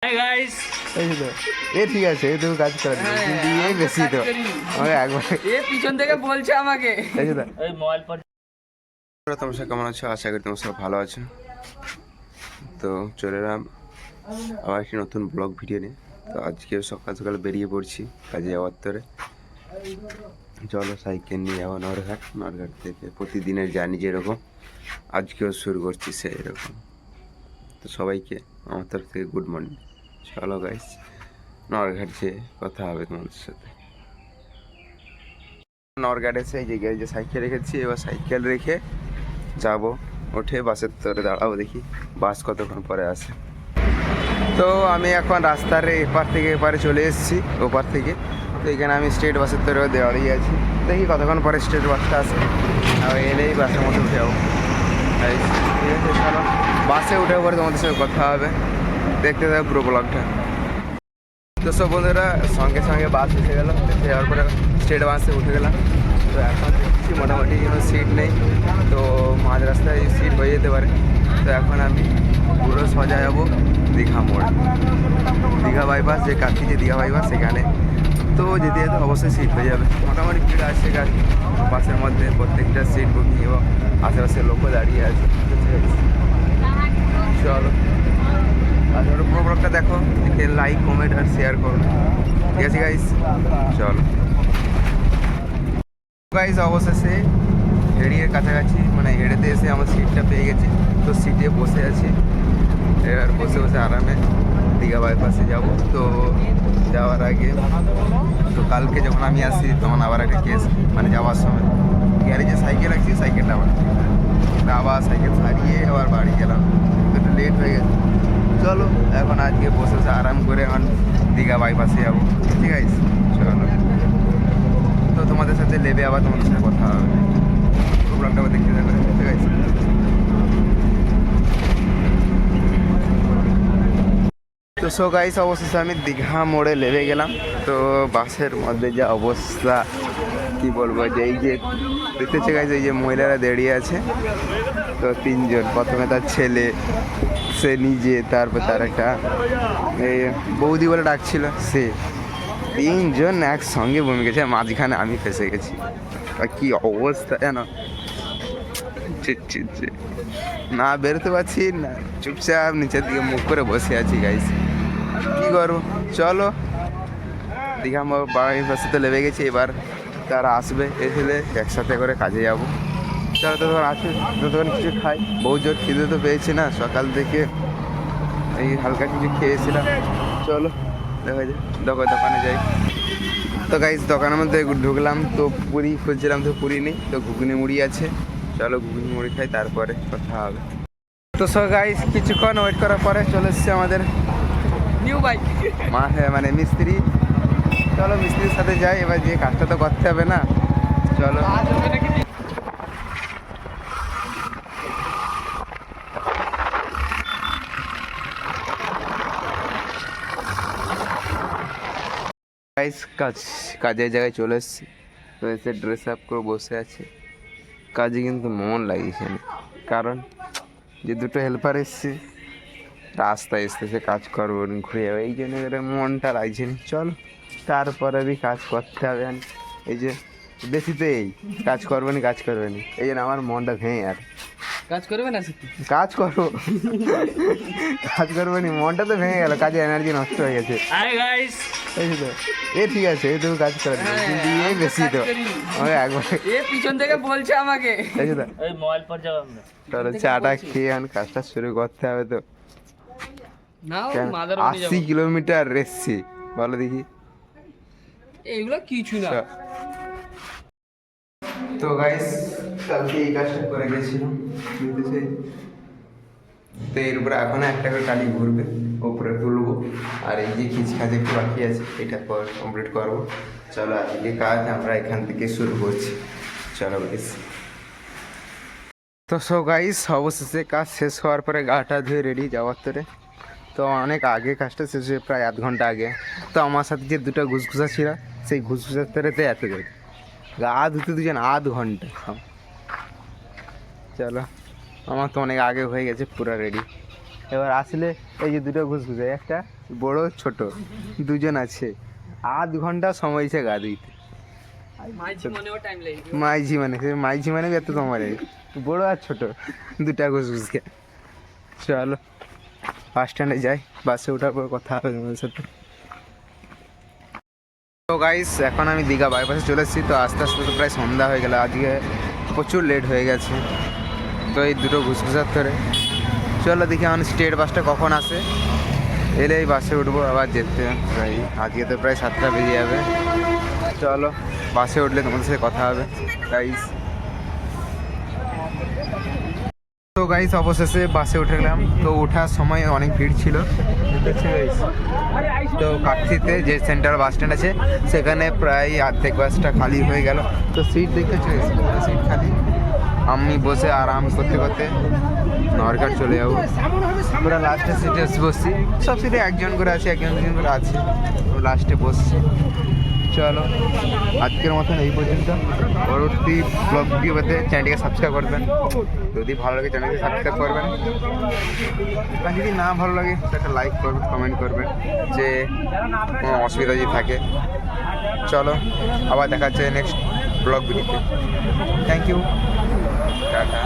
Hi guys, এই তো ঠিক আছে, এই তো কাজ করে দিবে, কিন্তু এই বেশি তো আমাকে একবার পিছন থেকে বলছে আমাকে এই তো এই মোবাইল পর। তোমরা সব কেমন আছো? আশা করি তোমরা সব ভালো আছো। তো চলে এলাম আবার একটি নতুন ব্লগ ভিডিও নিয়ে। তো আজকে সকাল সকাল বেরিয়ে পড়ছি কাজে যাওয়ার তরে। চলো সাইকেল নিয়ে যাবো নরঘাট থেকে প্রতিদিনের জার্নি যেরকম আজকেও শুরু করছি সেরকম। তো সবাইকে আমার তরফ থেকে গুড মর্নিং। চলো গাইস, নরঘাট যেয়ে কথা হবে তোমাদের সাথে। নরঘাট এসে এই জায়গায় যে সাইকেল রেখেছি, এবার সাইকেল রেখে যাব, উঠে বাসের তরে দাঁড়াবো, দেখি বাস কতক্ষণ পরে আসে। তো আমি এখন রাস্তার এপার থেকে এপারে চলে এসেছি, ওপার থেকে। তো এখানে আমি স্টেট বাসের তরে দাঁড়িয়ে আছি, দেখি কতক্ষণ পরে স্টেট বাসটা আসে। আর এলেই বাসের মধ্যে উঠে যাবো। ঠিক আছে, চলো বাসে উঠে পরে তোমাদের সাথে কথা হবে, দেখতে থাকো পুরো ব্লগটা। তো সব বন্ধুরা সঙ্গে সঙ্গে বাস এসে গেলো, এসে যাওয়ার পরে স্টেট বাসে উঠে গেলাম। তো এখন দেখছি মোটামুটি কোনো সিট নেই, তো মাঝ রাস্তায় সিট হয়ে যেতে পারে। তো এখন আমি পুরো সোজা যাবো দীঘা মোড়, দীঘা বাইপাস, যে কাছে যে দীঘা বাইপাস সেখানে। তো যেতে যেতে অবশ্যই সিট হয়ে যাবে, মোটামুটি ভিড় আছে গাড়ি বাসের মধ্যে, প্রত্যেকটা সিট বুকিং এবং আশেপাশের লোকও দাঁড়িয়ে আছে। চলো আর পুরো ব্লগটা দেখো, দেখে লাইক কমেন্ট আর শেয়ার করো, ঠিক আছে গাইস? চলো গাইস, অবশেষে হেড়ির কাছাকাছি, মানে হেড়েতে এসে আমার সিটটা পেয়ে গেছি। তো সিটে বসে আছি, এবার বসে বসে আরামে দীঘা বাইপাসে যাব। তো যাওয়ার আগে, তো কালকে যখন আমি আসি তখন আবার একটা কেস, মানে যাওয়ার সময় গ্যারেজে সাইকেল রাখছি, সাইকেলটা আবার সাইকেল সারিয়ে আবার বাড়ি গেলাম, একটু লেট হয়ে গেছে। চলো এখন আজকে বসে বসে আরাম করে এখন দীঘা বাইপাসে যাবো, ঠিক আছে? চলো, তো তোমাদের সাথে লেবে আবার তোমাদের সাথে কথা হবে, প্রোগ্রামটা আবার দেখতে থাকবে, ঠিক আছে? তো সো গাইস, অবশেষে আমি দীঘা মোড়ে লেবে গেলাম। তো বাসের মধ্যে যা অবস্থা কি বলবো, যে এই যে দেখতেছে গাইস, এই যে মহিলারা দাঁড়িয়ে আছে, তো তিনজন, প্রথমে তার ছেলে, সে নিজে, তারপর তার একটা এই বৌদি বলে ডাকছিল সে, তিনজন একসঙ্গে বমি গেছে, মাঝখানে আমি ফেসে গেছি। আর কি অবস্থা জানো, না বেরোতে পারছি না, চুপচাপ নিচের দিকে মুখ করে বসে আছি গাইস, কি করবো? চলো দীঘা বাড়ির পাশে তো লেবে গেছি, এবার তারা আসবে, এসে একসাথে করে কাজে যাবো। চলো তো তখন আসে, ততক্ষণ কিছু খাই, বহু জোর খিদে তো পেয়েছি না, সকাল থেকে এই হালকা কিছু খেয়েছিলাম। চলো দেখা যায়, দোকানে যাই। তো গাইস দোকানের মধ্যে ঢুকলাম, তো পুরি খুঁজছিলাম, তো পুরি নেই, তো ঘুগনি মুড়ি আছে। চলো ঘুগনি মুড়ি খাই, তারপরে কথা হবে। তো সো গাইস কিছুক্ষণ ওয়েট করার পরে চলে এসছে আমাদের নিউ বাইক মানে মিস্ত্রি। চলো মিস্ত্রির সাথে যাই, এবার যে কাজটা তো করতে হবে না, চলো। গাইস কাজের জায়গায় চলে এসেছি, তো এসে ড্রেস আপ করে বসে আছে। কাজে কিন্তু মন লাগিয়েছে না, কারণ যে দুটো হেল্পার এসছে রাস্তায় এসতেছে কাজ করবো ঘুরে যাবে, এই জন্য মনটা লাগছে না। চল তারপরে বি কাজ করতে হবে, এই যে বেশি তো এই কাজ করবো নি, এই জন্য আমার মনটা ভেঙে, আর কাজ করবে না, কাজ করবো নি, মনটা তো ভেঙে গেল, কাজে এনার্জি নষ্ট হয়ে গেছে। হাই গাইস, এই তো ঠিক আছে, এই তো কাজ করে দিবে, কিন্তু এই বেশি তো আমাকে একবার পিছন থেকে বলছে আমাকে এই তো এই মোবাইল পর যাবো আমরা। চলো চাটা খেয়ে এখন কাজটা শুরু করতে হবে। তো নাও 80 কিলোমিটার এসছি, বলো দেখি, এগুলো কিছু না। তো গাইস কালকে এই কাজটা করে গেছিলাম, তো এর উপরে এখন একটা করে টালি ঘুরবে, ওপরে তুলবো, আর এই যে খিচখাচ একটু বাকি আছে এটা কমপ্লিট করবো। চলো আজকে কাজ আমরা এখান থেকে শুরু করছি, চলো গাইস। তো সো গাইস অবশেষে কাজ শেষ হওয়ার পরে গাটা ধুয়ে রেডি যাওয়ার তরে। তো অনেক আগে কাজটা শেষ হয়ে, প্রায় আধ ঘন্টা আগে। তো আমার সাথে যে দুটো ঘুসঘুসা ছিল, সেই ঘুসঘুসার তরেতে এত দেরি, গা ধুতে দুজন আধ ঘন্টা। চলো আমার তো অনেক আগে হয়ে গেছে, পুরো রেডি। এবার আসলে এই যে দুটো ঘুষঘুষে, একটা বড় ছোট, দুজন আছে। 8 ঘন্টা সময় আছে গা ধুইতে। মাইঝি মানে এত সময় লাগে, বড় আর ছোট দুটা ঘুষঘুষকে। চলো বাস স্ট্যান্ডে যাই, বাসে ওঠার পর কথা হবে তোমাদের সাথে। তো গাইস এখন আমি দীঘা বাইপাসে চলে এসেছি। তো আস্তে আস্তে তো প্রায় সন্ধ্যা হয়ে গেল, আজকে প্রচুর লেট হয়ে গেছে। তো এই দুটো ঘুষঘুষার ধরে চলো দেখি আমার স্টেট বাসটা কখন আসে, এলে এই বাসে উঠবো আবার যেতে। প্রায় আজকে তো প্রায় 7টা বেজে যাবে। চলো বাসে উঠলে তোমাদের সাথে কথা হবে গাইস। তো গাইস অবশেষে বাসে উঠে গেলাম। তো ওঠার সময় অনেক ভিড় ছিল দেখতে গাইস। তো কাটছিতে যে সেন্ট্রাল বাস স্ট্যান্ড আছে সেখানে প্রায় অর্ধেক বাসটা খালি হয়ে গেল। তো সিট দেখতে সিট খালি, আমি বসে আরাম করতে করতে নরঘাট চলে যাবো। পুরো লাস্টের সিটে বসছি, সব সিটে একজন করে আছে, একজন দুজন করে আছে, লাস্টে বসছি। চলো আজকের মতন এই পর্যন্ত। পরবর্তী ব্লগ ভিডিও পেতে চ্যানেলটিকে সাবস্ক্রাইব করবেন, যদি ভালো লাগে চ্যানেলকে সাবস্ক্রাইব করবেন, আর যদি না ভালো লাগে একটা লাইক করবেন, কমেন্ট করবেন, যে কোনো অসুবিধা যদি থাকে। চলো আবার দেখা হচ্ছে নেক্সট ব্লগ ভিডিওতে। Thank you, tata.